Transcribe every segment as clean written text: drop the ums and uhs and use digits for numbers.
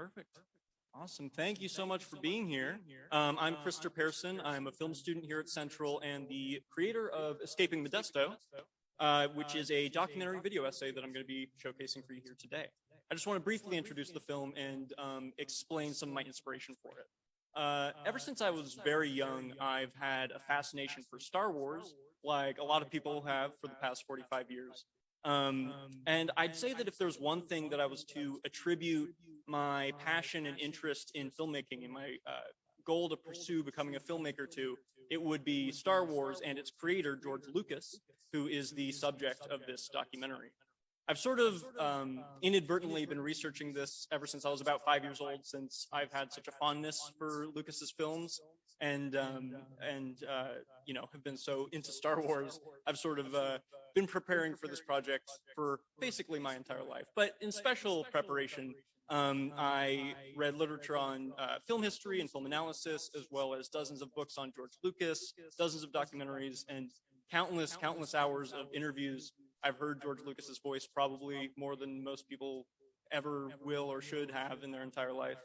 Perfect. Awesome. Thank you so much for being here. I'm Krister Persson. I'm a film student here at Central and the creator of Escaping Modesto, which is a documentary video essay that I'm going to be showcasing for you here today. I just want to briefly introduce the film and explain some of my inspiration for it. Ever since I was very young, I've had a fascination for Star Wars, like a lot of people have for the past 45 years. And I'd say that if there's one thing that I was to attribute my passion and interest in filmmaking and my goal to pursue becoming a filmmaker to, it would be Star Wars and its creator, George Lucas, who is the subject of this documentary. I've sort of inadvertently been researching this ever since I was about 5 years old, since I've had such a fondness for Lucas's films and you know, have been so into Star Wars. I've sort of been preparing for this project for basically my entire life. But in special preparation, I read literature on film history and film analysis, as well as dozens of books on George Lucas, dozens of documentaries, and countless hours of interviews. I've heard George Lucas's voice probably more than most people ever will or should have in their entire life.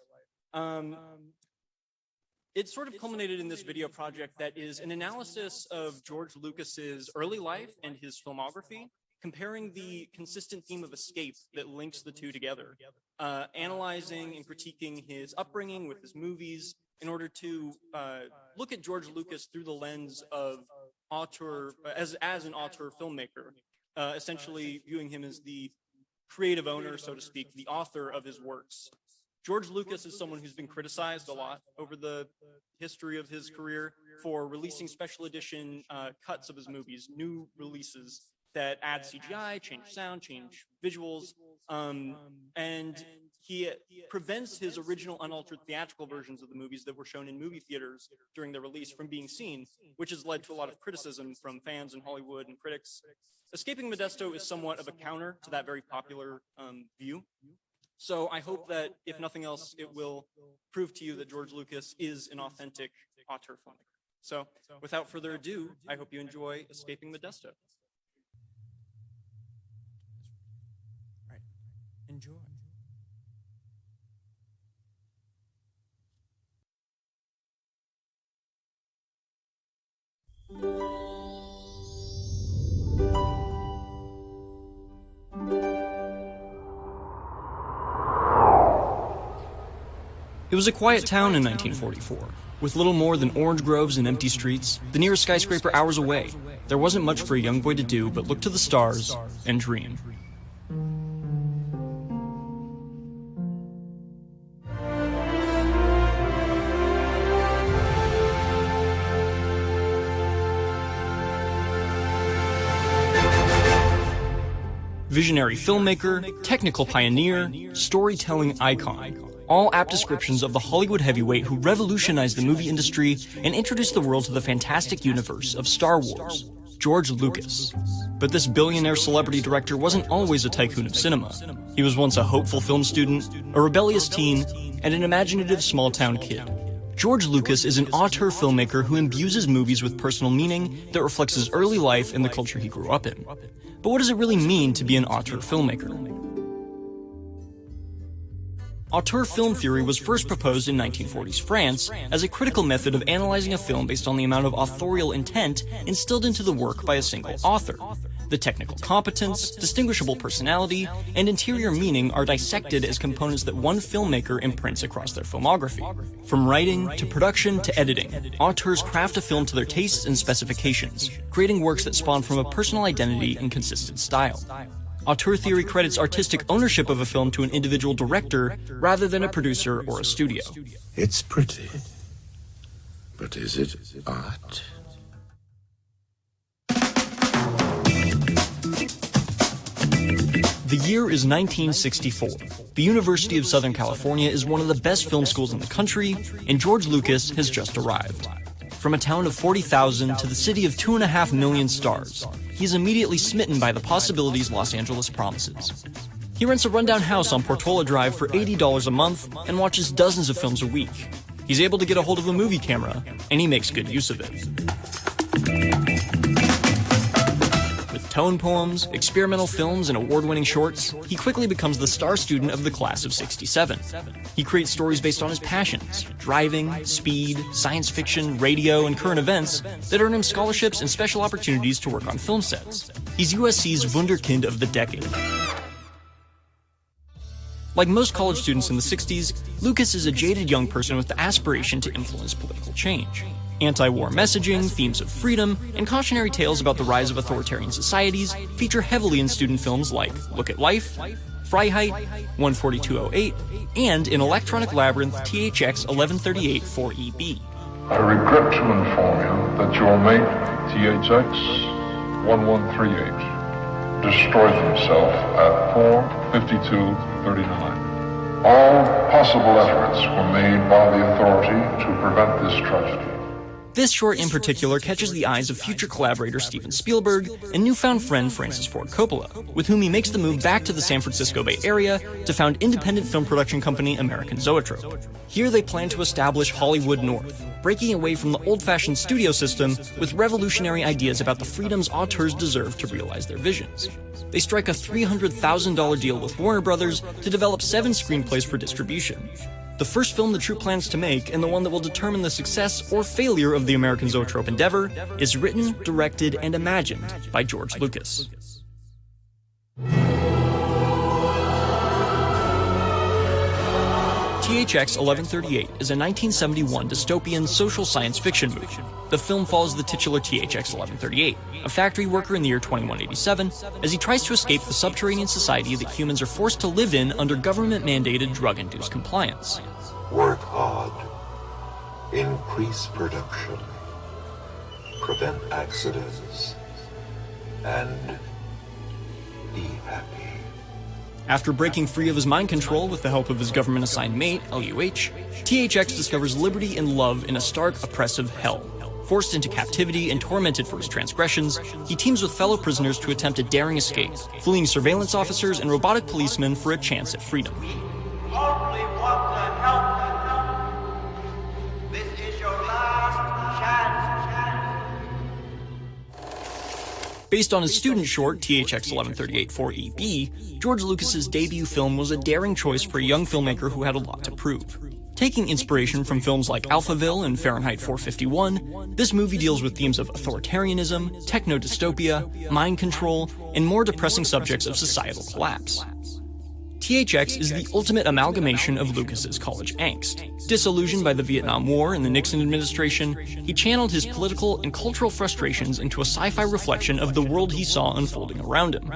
It sort of culminated in this video project that is an analysis of George Lucas's early life and his filmography, comparing the consistent theme of escape that links the two together, analyzing and critiquing his upbringing with his movies in order to look at George Lucas through the lens of auteur, as an auteur filmmaker, essentially viewing him as the creative owner, so to speak, the author of his works. George Lucas is someone who's been criticized a lot over the history of his career for releasing special edition cuts of his movies, new releases that add CGI, change sound, change visuals, and he prevents his original unaltered theatrical versions of the movies that were shown in movie theaters during their release from being seen, which has led to a lot of criticism from fans in Hollywood and critics. Escaping Modesto is somewhat of a counter to that very popular view. So I hope that, if nothing else, it will prove to you that George Lucas is an authentic auteur filmmaker. So without further ado, I hope you enjoy Escaping Modesto. All right, enjoy. It was a quiet town in 1944, with little more than orange groves and empty streets, the nearest skyscraper hours away. There wasn't much for a young boy to do but look to the stars and dream. Visionary filmmaker, technical pioneer, storytelling icon. All apt descriptions of the Hollywood heavyweight who revolutionized the movie industry and introduced the world to the fantastic universe of Star Wars, George Lucas. But this billionaire celebrity director wasn't always a tycoon of cinema. He was once a hopeful film student, a rebellious teen, and an imaginative small-town kid. George Lucas is an auteur filmmaker who imbues his movies with personal meaning that reflects his early life and the culture he grew up in. But what does it really mean to be an auteur filmmaker? Auteur film theory was first proposed in 1940s France as a critical method of analyzing a film based on the amount of authorial intent instilled into the work by a single author. The technical competence, distinguishable personality, and interior meaning are dissected as components that one filmmaker imprints across their filmography. From writing, to production, to editing, auteurs craft a film to their tastes and specifications, creating works that spawn from a personal identity and consistent style. Auteur theory credits artistic ownership of a film to an individual director rather than a producer or a studio. It's pretty, but is it art? The year is 1964. The University of Southern California is one of the best film schools in the country, and George Lucas has just arrived. From a town of 40,000 to the city of 2.5 million stars, he's immediately smitten by the possibilities Los Angeles promises. He rents a rundown house on Portola Drive for $80 a month and watches dozens of films a week. He's able to get a hold of a movie camera, and he makes good use of it. With tone poems, experimental films, and award-winning shorts, he quickly becomes the star student of the class of '67. He creates stories based on his passions, driving, speed, science fiction, radio, and current events that earn him scholarships and special opportunities to work on film sets. He's USC's Wunderkind of the decade. Like most college students in the 60s, Lucas is a jaded young person with the aspiration to influence political change. Anti-war messaging, themes of freedom, and cautionary tales about the rise of authoritarian societies feature heavily in student films like Look at Life, Freiheit, 14208, and in Electronic Labyrinth THX 1138 4EB. I regret to inform you that your mate, THX 1138, destroyed himself at 4:52:39. All possible efforts were made by the authority to prevent this tragedy. This short in particular catches the eyes of future collaborator Steven Spielberg and newfound friend Francis Ford Coppola, with whom he makes the move back to the San Francisco Bay Area to found independent film production company American Zoetrope. Here they plan to establish Hollywood North, breaking away from the old-fashioned studio system with revolutionary ideas about the freedoms auteurs deserve to realize their visions. They strike a $300,000 deal with Warner Brothers to develop 7 screenplays for distribution. The first film the troupe plans to make, and the one that will determine the success or failure of the American Zoetrope endeavor, is written, directed, and imagined by George Lucas. THX 1138 is a 1971 dystopian social science fiction movie. The film follows the titular THX 1138, a factory worker in the year 2187, as he tries to escape the subterranean society that humans are forced to live in under government-mandated drug-induced compliance. Work hard, increase production, prevent accidents, and be happy. After breaking free of his mind control with the help of his government-assigned mate, LUH, THX discovers liberty and love in a stark, oppressive hell. Forced into captivity and tormented for his transgressions, he teams with fellow prisoners to attempt a daring escape, fleeing surveillance officers and robotic policemen for a chance at freedom. Only want to help you. This is your last chance. Based on his student short, THX 1138 4EB, George Lucas's debut film was a daring choice for a young filmmaker who had a lot to prove. Taking inspiration from films like Alphaville and Fahrenheit 451, this movie deals with themes of authoritarianism, techno-dystopia, mind control, and more depressing subjects of societal collapse. THX is the ultimate amalgamation of Lucas's college angst. Disillusioned by the Vietnam War and the Nixon administration, he channeled his political and cultural frustrations into a sci-fi reflection of the world he saw unfolding around him.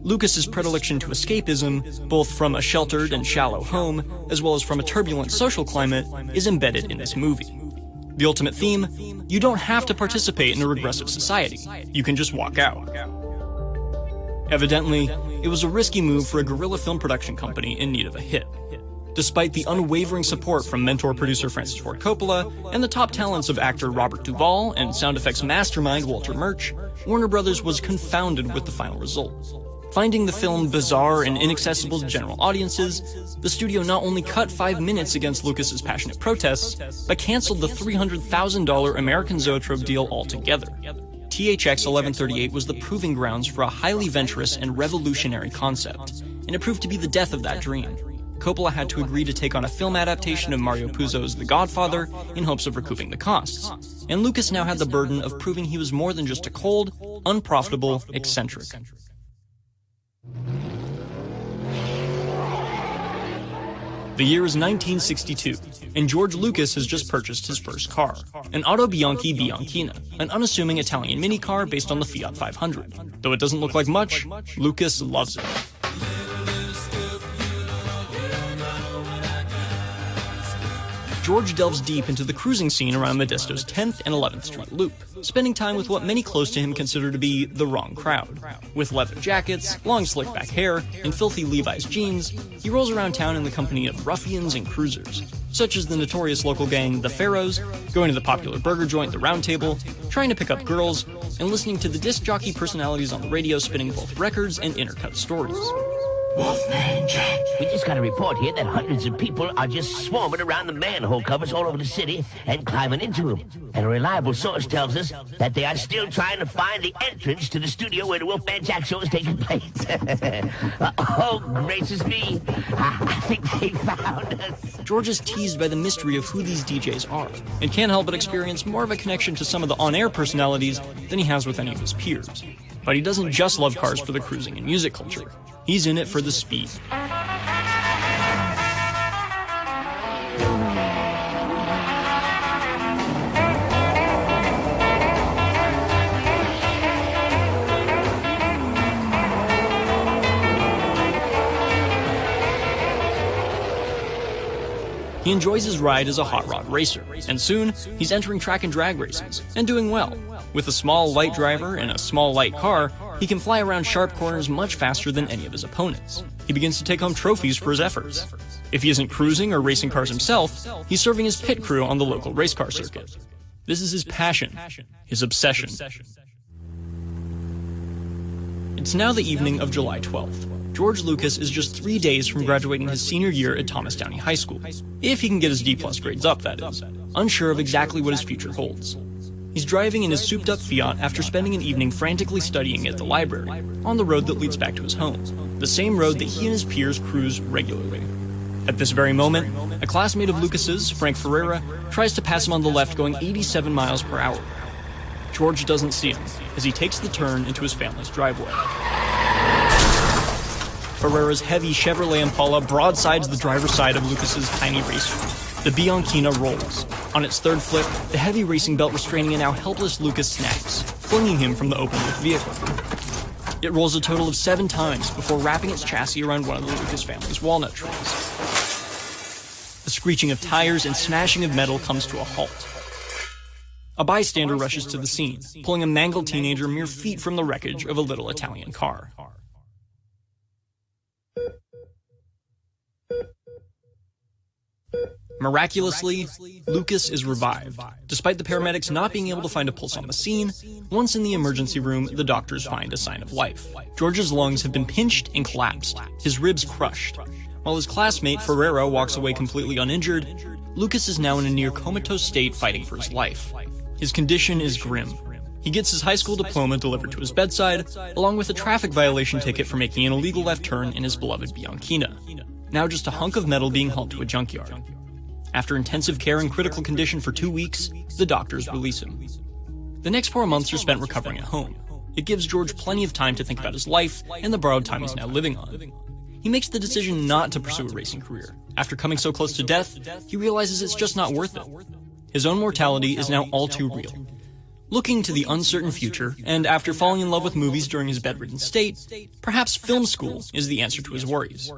Lucas's predilection to escapism, both from a sheltered and shallow home, as well as from a turbulent social climate, is embedded in this movie. The ultimate theme: you don't have to participate in a regressive society. You can just walk out. Evidently, it was a risky move for a guerrilla film production company in need of a hit. Despite the unwavering support from mentor producer Francis Ford Coppola and the top talents of actor Robert Duvall and sound effects mastermind Walter Murch, Warner Brothers was confounded with the final result. Finding the film bizarre and inaccessible to general audiences, the studio not only cut 5 minutes against Lucas's passionate protests, but canceled the $300,000 American Zoetrope deal altogether. THX 1138 was the proving grounds for a highly venturous and revolutionary concept, and it proved to be the death of that dream. Coppola had to agree to take on a film adaptation of Mario Puzo's The Godfather in hopes of recouping the costs, and Lucas now had the burden of proving he was more than just a cold, unprofitable eccentric. The year is 1962, and George Lucas has just purchased his first car, an Auto Bianchi Bianchina, an unassuming Italian minicar based on the Fiat 500. Though it doesn't look like much, Lucas loves it. George delves deep into the cruising scene around Modesto's 10th and 11th Street Loop, spending time with what many close to him consider to be the wrong crowd. With leather jackets, long slick back hair, and filthy Levi's jeans, he rolls around town in the company of ruffians and cruisers, such as the notorious local gang The Pharaohs, going to the popular burger joint The Round Table, trying to pick up girls, and listening to the disc jockey personalities on the radio spinning both records and intercut stories. We just got a report here that hundreds of people are just swarming around the manhole covers all over the city and climbing into them. And a reliable source tells us that they are still trying to find the entrance to the studio where the Wolfman Jack show is taking place. Oh, gracious me. I think they found us. George is teased by the mystery of who these DJs are, and can't help but experience more of a connection to some of the on-air personalities than he has with any of his peers. But he doesn't just love cars for the cruising and music culture. He's in it for the speed. He enjoys his ride as a hot rod racer, and soon, he's entering track and drag races, and doing well. With a small, light driver and a small, light car, he can fly around sharp corners much faster than any of his opponents. He begins to take home trophies for his efforts. If he isn't cruising or racing cars himself, he's serving as pit crew on the local race car circuit. This is his passion, his obsession. It's now the evening of July 12th. George Lucas is just 3 days from graduating his senior year at Thomas Downey High School, if he can get his D+ grades up, that is, unsure of exactly what his future holds. He's driving in his souped-up Fiat after spending an evening frantically studying at the library, on the road that leads back to his home, the same road that he and his peers cruise regularly. At this very moment, a classmate of Lucas's, Frank Ferreira, tries to pass him on the left going 87 miles per hour. George doesn't see him, as he takes the turn into his family's driveway. Ferreira's heavy Chevrolet Impala broadsides the driver's side of Lucas's tiny racer. The Bianchina rolls. On its third flip, the heavy racing belt restraining a now helpless Lucas snaps, flinging him from the open-roof vehicle. It rolls a total of 7 times before wrapping its chassis around one of the Lucas family's walnut trees. The screeching of tires and smashing of metal comes to a halt. A bystander rushes to the scene, pulling a mangled teenager mere feet from the wreckage of a little Italian car. Miraculously, Lucas is revived. Despite the paramedics not being able to find a pulse on the scene, once in the emergency room, the doctors find a sign of life. George's lungs have been pinched and collapsed, his ribs crushed. While his classmate, Ferreira, walks away completely uninjured, Lucas is now in a near comatose state fighting for his life. His condition is grim. He gets his high school diploma delivered to his bedside, along with a traffic violation ticket for making an illegal left turn in his beloved Bianchina. Now just a hunk of metal being hauled to a junkyard. After intensive care and critical condition for 2 weeks, the doctors release him. The next 4 months are spent recovering at home. It gives George plenty of time to think about his life and the borrowed time he's now living on. He makes the decision not to pursue a racing career. After coming so close to death, he realizes it's just not worth it. His own mortality is now all too real. Looking to the uncertain future, and after falling in love with movies during his bedridden state, perhaps film school is the answer to his worries.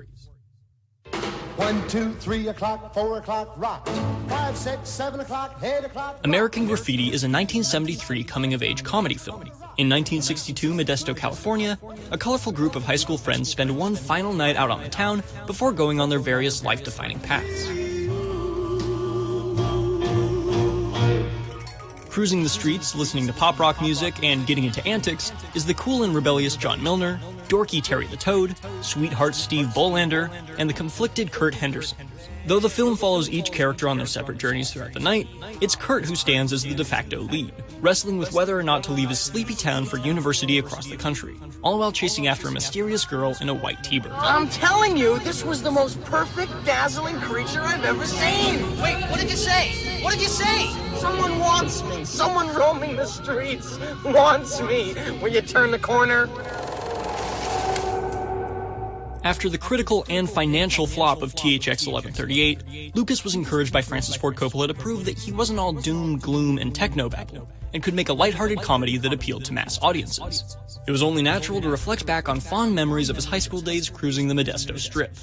1, 2, 3 o'clock, 4 o'clock, rock. 5, 6, 7 o'clock, 8 o'clock. American Graffiti is a 1973 coming-of-age comedy film. In 1962 Modesto, California, a colorful group of high school friends spend one final night out on the town before going on their various life-defining paths. Cruising the streets, listening to pop rock music, and getting into antics is the cool and rebellious John Milner, dorky Terry the Toad, sweetheart Steve Bolander, and the conflicted Kurt Henderson. Though the film follows each character on their separate journeys throughout the night, it's Kurt who stands as the de facto lead, wrestling with whether or not to leave his sleepy town for university across the country, all while chasing after a mysterious girl in a white T-bird. I'm telling you, this was the most perfect, dazzling creature I've ever seen. Wait, what did you say? What did you say? Someone wants me. Someone roaming the streets wants me. Will you turn the corner? After the critical and financial flop of THX 1138, Lucas was encouraged by Francis Ford Coppola to prove that he wasn't all doom, gloom, and technobabble, and could make a lighthearted comedy that appealed to mass audiences. It was only natural to reflect back on fond memories of his high school days cruising the Modesto Strip.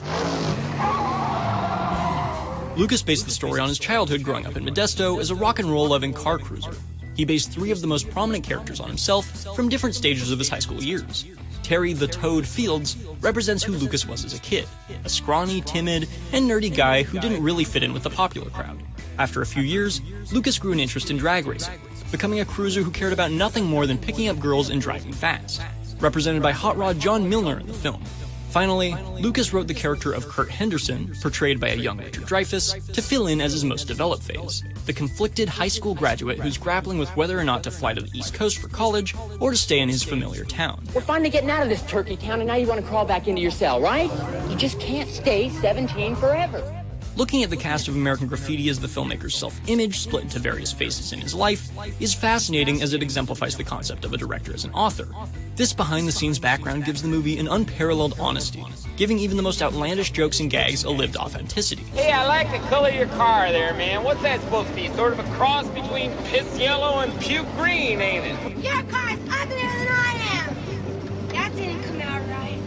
Lucas based the story on his childhood growing up in Modesto as a rock and roll loving car cruiser. He based 3 of the most prominent characters on himself from different stages of his high school years. Terry the Toad Fields represents who Lucas was as a kid, a scrawny, timid, and nerdy guy who didn't really fit in with the popular crowd. After a few years, Lucas grew an interest in drag racing, becoming a cruiser who cared about nothing more than picking up girls and driving fast, represented by hot rod John Milner in the film. Finally, Lucas wrote the character of Kurt Henderson, portrayed by a young Richard Dreyfuss, to fill in as his most developed phase, the conflicted high school graduate who's grappling with whether or not to fly to the East Coast for college or to stay in his familiar town. We're finally getting out of this turkey town, and now you want to crawl back into your cell, right? You just can't stay 17 forever. Looking at the cast of American Graffiti as the filmmaker's self-image split into various phases in his life is fascinating as it exemplifies the concept of a director as an author. This behind-the-scenes background gives the movie an unparalleled honesty, giving even the most outlandish jokes and gags a lived authenticity. Hey, I like the color of your car there, man. What's that supposed to be? Sort of a cross between piss yellow and puke green, ain't it? Your car's uglier than I am. That didn't come out right.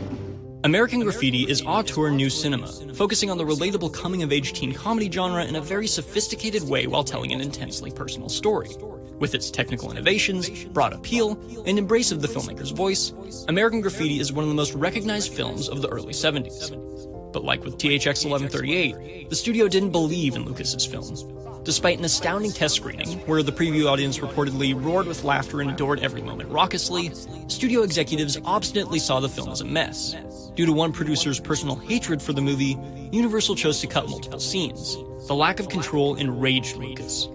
American Graffiti is auteur new cinema, focusing on the relatable coming-of-age teen comedy genre in a very sophisticated way while telling an intensely personal story. With its technical innovations, broad appeal, and embrace of the filmmaker's voice, American Graffiti is one of the most recognized films of the early 70s. But like with THX 1138, the studio didn't believe in Lucas's film. Despite an astounding test screening, where the preview audience reportedly roared with laughter and adored every moment raucously, studio executives obstinately saw the film as a mess. Due to one producer's personal hatred for the movie, Universal chose to cut multiple scenes. The lack of control enraged Lucas.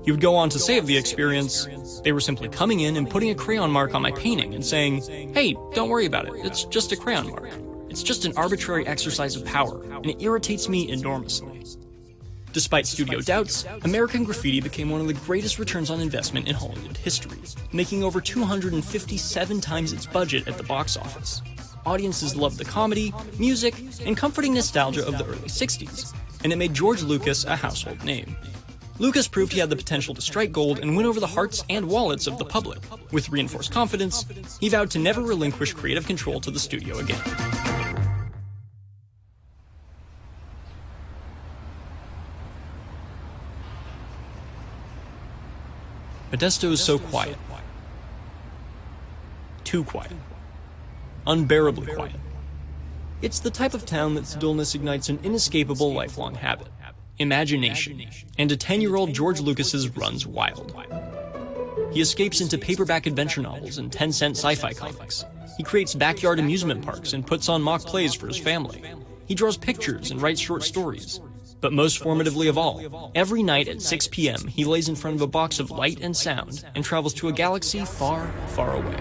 He would go on to say of the experience, "They were simply coming in and putting a crayon mark on my painting and saying, 'Hey, don't worry about it, it's just a crayon mark. It's just an arbitrary exercise of power, and it irritates me enormously.'" Despite studio doubts, American Graffiti became one of the greatest returns on investment in Hollywood history, making over 257 times its budget at the box office. Audiences loved the comedy, music, and comforting nostalgia of the early 60s, and it made George Lucas a household name. Lucas proved he had the potential to strike gold and win over the hearts and wallets of the public. With reinforced confidence, he vowed to never relinquish creative control to the studio again. Modesto is so quiet. Too quiet. Unbearably quiet. It's the type of town that's dullness ignites an inescapable lifelong habit. Imagination. And a 10-year-old George Lucas's runs wild. He escapes into paperback adventure novels and 10-cent sci-fi comics. He creates backyard amusement parks and puts on mock plays for his family. He draws pictures and writes short stories. But most formatively of all, every night at 6 p.m. he lays in front of a box of light and sound and travels to a galaxy far, far away.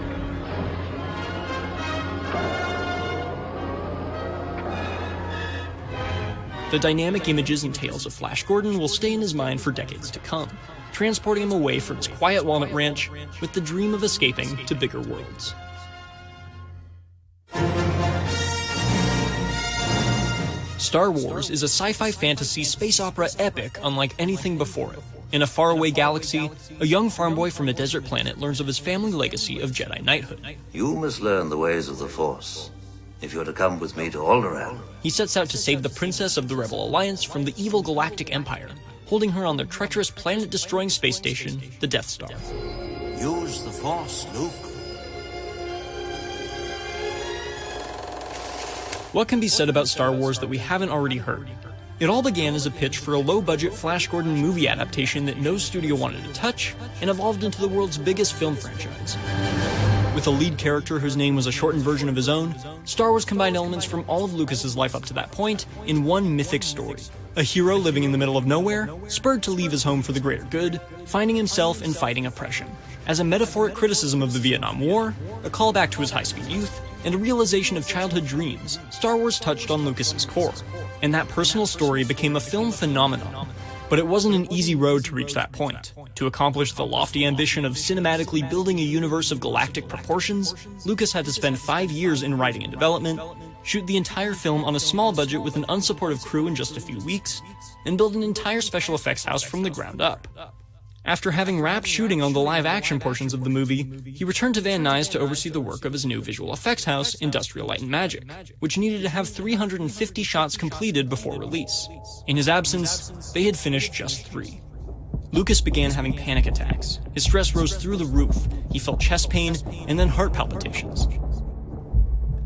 The dynamic images and tales of Flash Gordon will stay in his mind for decades to come, transporting him away from his quiet walnut ranch with the dream of escaping to bigger worlds. Star Wars is a sci-fi fantasy space opera epic unlike anything before it. In a faraway galaxy, a young farm boy from a desert planet learns of his family legacy of Jedi knighthood. You must learn the ways of the Force, if you're to come with me to Alteration. He sets out to save the princess of the Rebel Alliance from the evil Galactic Empire, holding her on their treacherous planet-destroying space station, the Death Star. Use the Force, Luke. What can be said about Star Wars that we haven't already heard? It all began as a pitch for a low-budget Flash Gordon movie adaptation that no studio wanted to touch, and evolved into the world's biggest film franchise. With a lead character whose name was a shortened version of his own, Star Wars combined elements from all of Lucas's life up to that point in one mythic story. A hero living in the middle of nowhere, spurred to leave his home for the greater good, finding himself and fighting oppression. As a metaphoric criticism of the Vietnam War, a callback to his high-speed youth, and a realization of childhood dreams, Star Wars touched on Lucas's core, and that personal story became a film phenomenon. But it wasn't an easy road to reach that point. To accomplish the lofty ambition of cinematically building a universe of galactic proportions, Lucas had to spend 5 years in writing and development, shoot the entire film on a small budget with an unsupportive crew in just a few weeks, and build an entire special effects house from the ground up. After having wrapped shooting on the live-action portions of the movie, he returned to Van Nuys to oversee the work of his new visual effects house, Industrial Light and Magic, which needed to have 350 shots completed before release. In his absence, they had finished just 3. Lucas began having panic attacks. His stress rose through the roof. He felt chest pain and then heart palpitations.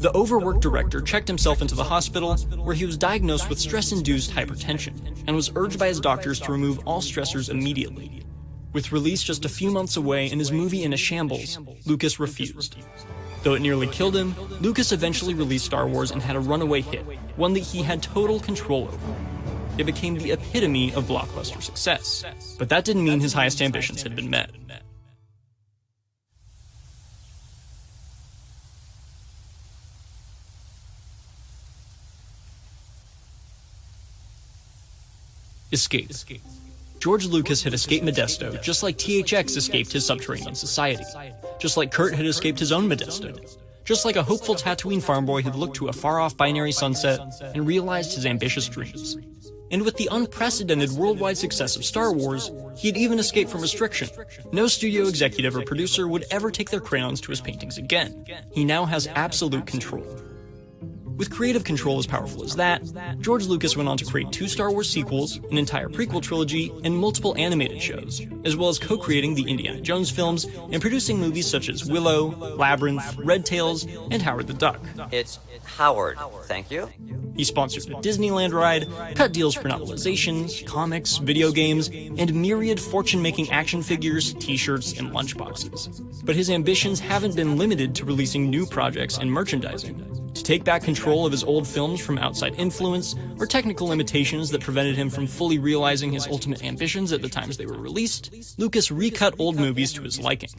The overworked director checked himself into the hospital, where he was diagnosed with stress-induced hypertension, and was urged by his doctors to remove all stressors immediately. With release just a few months away and his movie in a shambles, Lucas refused. Though it nearly killed him, Lucas eventually released Star Wars and had a runaway hit, one that he had total control over. It became the epitome of blockbuster success. But that didn't mean his highest ambitions had been met. Escape. George Lucas had escaped Modesto just like THX escaped his subterranean society. Just like Kurt had escaped his own Modesto. Just like a hopeful Tatooine farm boy had looked to a far-off binary sunset and realized his ambitious dreams. And with the unprecedented worldwide success of Star Wars, he had even escaped from restriction. No studio executive or producer would ever take their crayons to his paintings again. He now has absolute control. With creative control as powerful as that, George Lucas went on to create 2 Star Wars sequels, an entire prequel trilogy, and multiple animated shows, as well as co-creating the Indiana Jones films and producing movies such as Willow, Labyrinth, Red Tails, and Howard the Duck. It's Howard, thank you. He sponsored the Disneyland ride, cut deals for novelizations, comics, video games, and myriad fortune-making action figures, t-shirts, and lunchboxes. But his ambitions haven't been limited to releasing new projects and merchandising. To take back control of his old films from outside influence or technical limitations that prevented him from fully realizing his ultimate ambitions at the times they were released, Lucas recut old movies to his liking.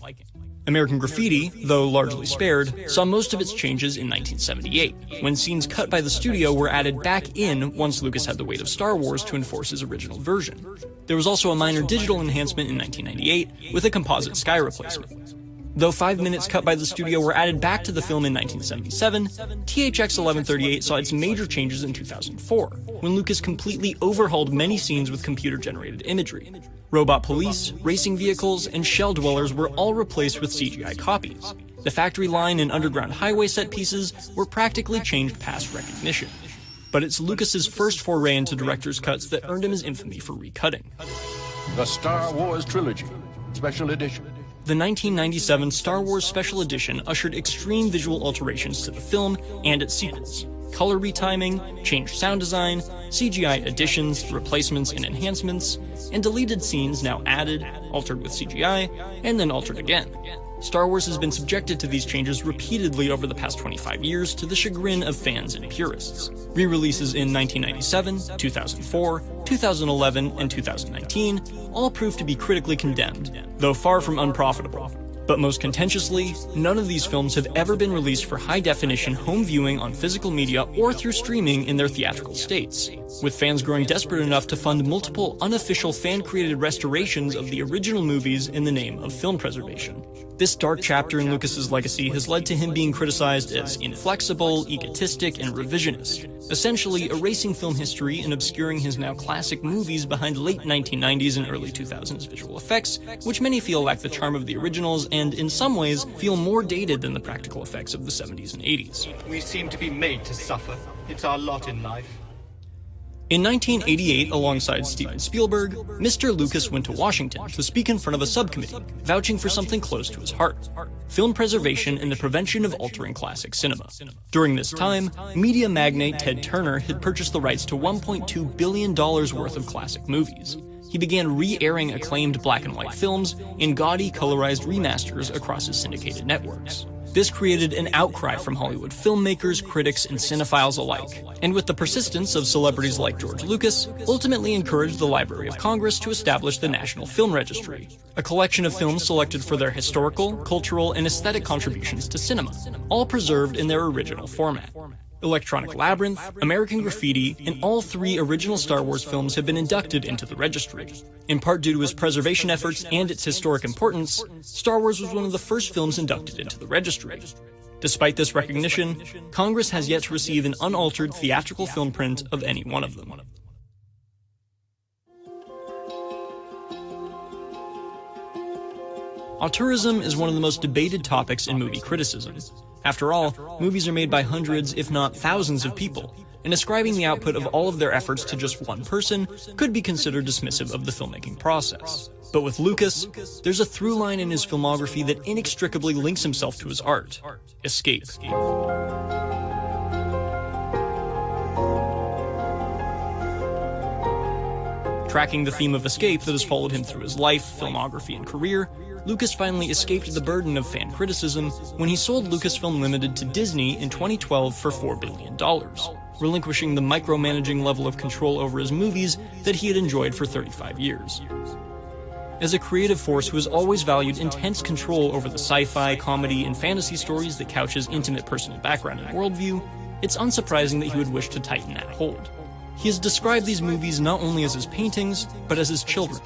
American Graffiti, though largely spared, saw most of its changes in 1978, when scenes cut by the studio were added back in once Lucas had the weight of Star Wars to enforce his original version. There was also a minor digital enhancement in 1998 with a composite sky replacement. Though 5 minutes cut by the studio were added back to the film in 1977, THX 1138 saw its major changes in 2004, when Lucas completely overhauled many scenes with computer-generated imagery. Robot police, racing vehicles, and shell dwellers were all replaced with CGI copies. The factory line and underground highway set pieces were practically changed past recognition. But it's Lucas's first foray into director's cuts that earned him his infamy for recutting. The Star Wars Trilogy, Special Edition. The 1997 Star Wars Special Edition ushered extreme visual alterations to the film and its sequels. Color retiming, changed sound design, CGI additions, replacements, and enhancements, and deleted scenes now added, altered with CGI, and then altered again. Star Wars has been subjected to these changes repeatedly over the past 25 years to the chagrin of fans and purists. Re-releases in 1997, 2004, 2011, and 2019 all proved to be critically condemned, though far from unprofitable. But most contentiously, none of these films have ever been released for high-definition home viewing on physical media or through streaming in their theatrical states, with fans growing desperate enough to fund multiple unofficial fan-created restorations of the original movies in the name of film preservation. This dark chapter in Lucas's legacy has led to him being criticized as inflexible, egotistic, and revisionist, essentially erasing film history and obscuring his now classic movies behind late 1990s and early 2000s visual effects, which many feel lack the charm of the originals and, in some ways, feel more dated than the practical effects of the 70s and 80s. We seem to be made to suffer. It's our lot in life. In 1988, alongside Steven Spielberg, Mr. Lucas went to Washington to speak in front of a subcommittee, vouching for something close to his heart: film preservation and the prevention of altering classic cinema. During this time, media magnate Ted Turner had purchased the rights to $1.2 billion worth of classic movies. He began re-airing acclaimed black and white films in gaudy, colorized remasters across his syndicated networks. This created an outcry from Hollywood filmmakers, critics, and cinephiles alike, and with the persistence of celebrities like George Lucas, ultimately encouraged the Library of Congress to establish the National Film Registry, a collection of films selected for their historical, cultural, and aesthetic contributions to cinema, all preserved in their original format. Electronic Labyrinth, American Graffiti, and all 3 original Star Wars films have been inducted into the registry. In part due to his preservation efforts and its historic importance, Star Wars was one of the first films inducted into the registry. Despite this recognition, Congress has yet to receive an unaltered theatrical film print of any one of them. Auteurism is one of the most debated topics in movie criticism. After all, movies are made by hundreds, if not thousands of people, and ascribing the output of all of their efforts to just one person could be considered dismissive of the filmmaking process. But with Lucas, there's a through line in his filmography that inextricably links himself to his art: escape. Tracking the theme of escape that has followed him through his life, filmography, and career, Lucas finally escaped the burden of fan criticism when he sold Lucasfilm Limited to Disney in 2012 for $4 billion, relinquishing the micromanaging level of control over his movies that he had enjoyed for 35 years. As a creative force who has always valued intense control over the sci-fi, comedy, and fantasy stories that couch his intimate personal background and worldview, it's unsurprising that he would wish to tighten that hold. He has described these movies not only as his paintings, but as his children.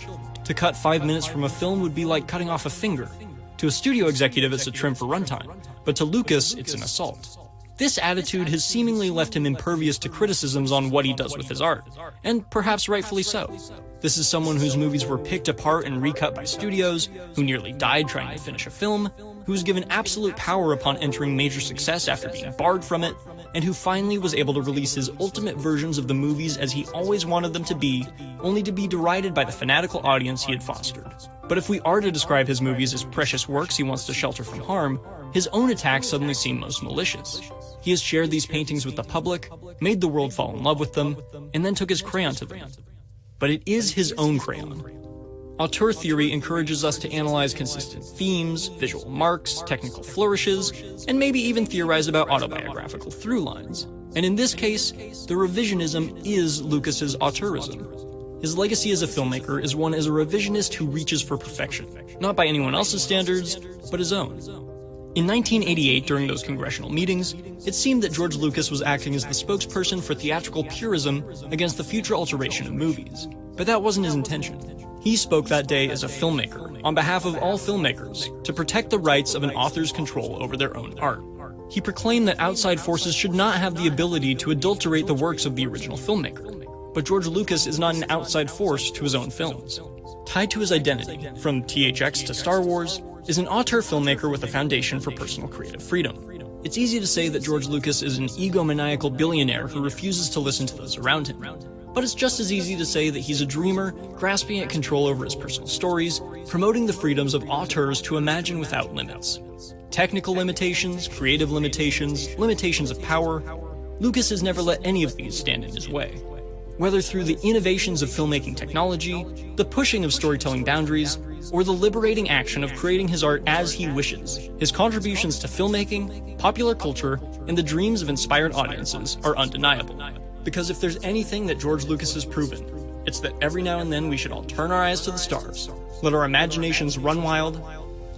To cut 5 minutes from a film would be like cutting off a finger. To a studio executive, it's a trim for runtime, but to Lucas, it's an assault. This attitude has seemingly left him impervious to criticisms on what he does with his art, and perhaps rightfully so. This is someone whose movies were picked apart and recut by studios, who nearly died trying to finish a film, who was given absolute power upon entering major success after being barred from it, and who finally was able to release his ultimate versions of the movies as he always wanted them to be, only to be derided by the fanatical audience he had fostered. But if we are to describe his movies as precious works he wants to shelter from harm, his own attacks suddenly seem most malicious. He has shared these paintings with the public, made the world fall in love with them, and then took his crayon to them. But it is his own crayon. Auteur theory encourages us to analyze consistent themes, visual marks, technical flourishes, and maybe even theorize about autobiographical through lines. And in this case, the revisionism is Lucas's auteurism. His legacy as a filmmaker is one as a revisionist who reaches for perfection, not by anyone else's standards, but his own. In 1988, during those congressional meetings, it seemed that George Lucas was acting as the spokesperson for theatrical purism against the future alteration of movies. But that wasn't his intention. He spoke that day as a filmmaker, on behalf of all filmmakers, to protect the rights of an author's control over their own art. He proclaimed that outside forces should not have the ability to adulterate the works of the original filmmaker. But George Lucas is not an outside force to his own films. Tied to his identity, from THX to Star Wars, is an auteur filmmaker with a foundation for personal creative freedom. It's easy to say that George Lucas is an egomaniacal billionaire who refuses to listen to those around him. But it's just as easy to say that he's a dreamer, grasping at control over his personal stories, promoting the freedoms of auteurs to imagine without limits. Technical limitations, creative limitations, limitations of power, Lucas has never let any of these stand in his way. Whether through the innovations of filmmaking technology, the pushing of storytelling boundaries, or the liberating action of creating his art as he wishes, his contributions to filmmaking, popular culture, and the dreams of inspired audiences are undeniable. Because if there's anything that George Lucas has proven, it's that every now and then we should all turn our eyes to the stars, let our imaginations run wild,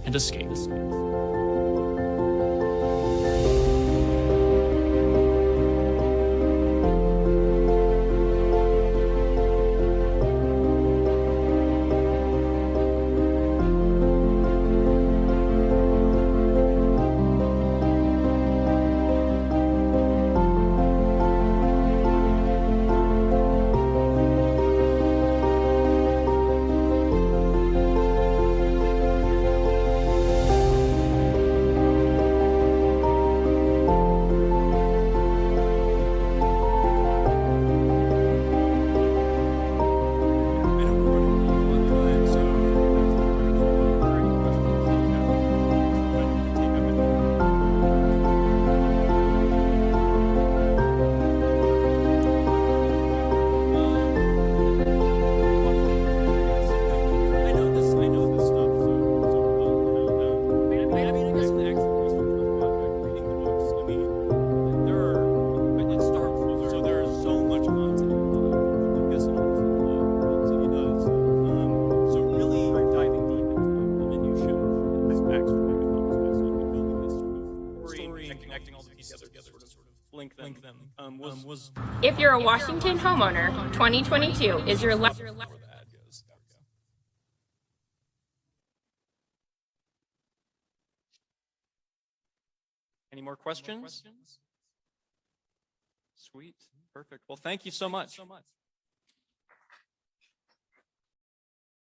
and escape. If you're a Washington homeowner, 2022 is your last. Any more questions? Sweet. Perfect. Well, thank you so much.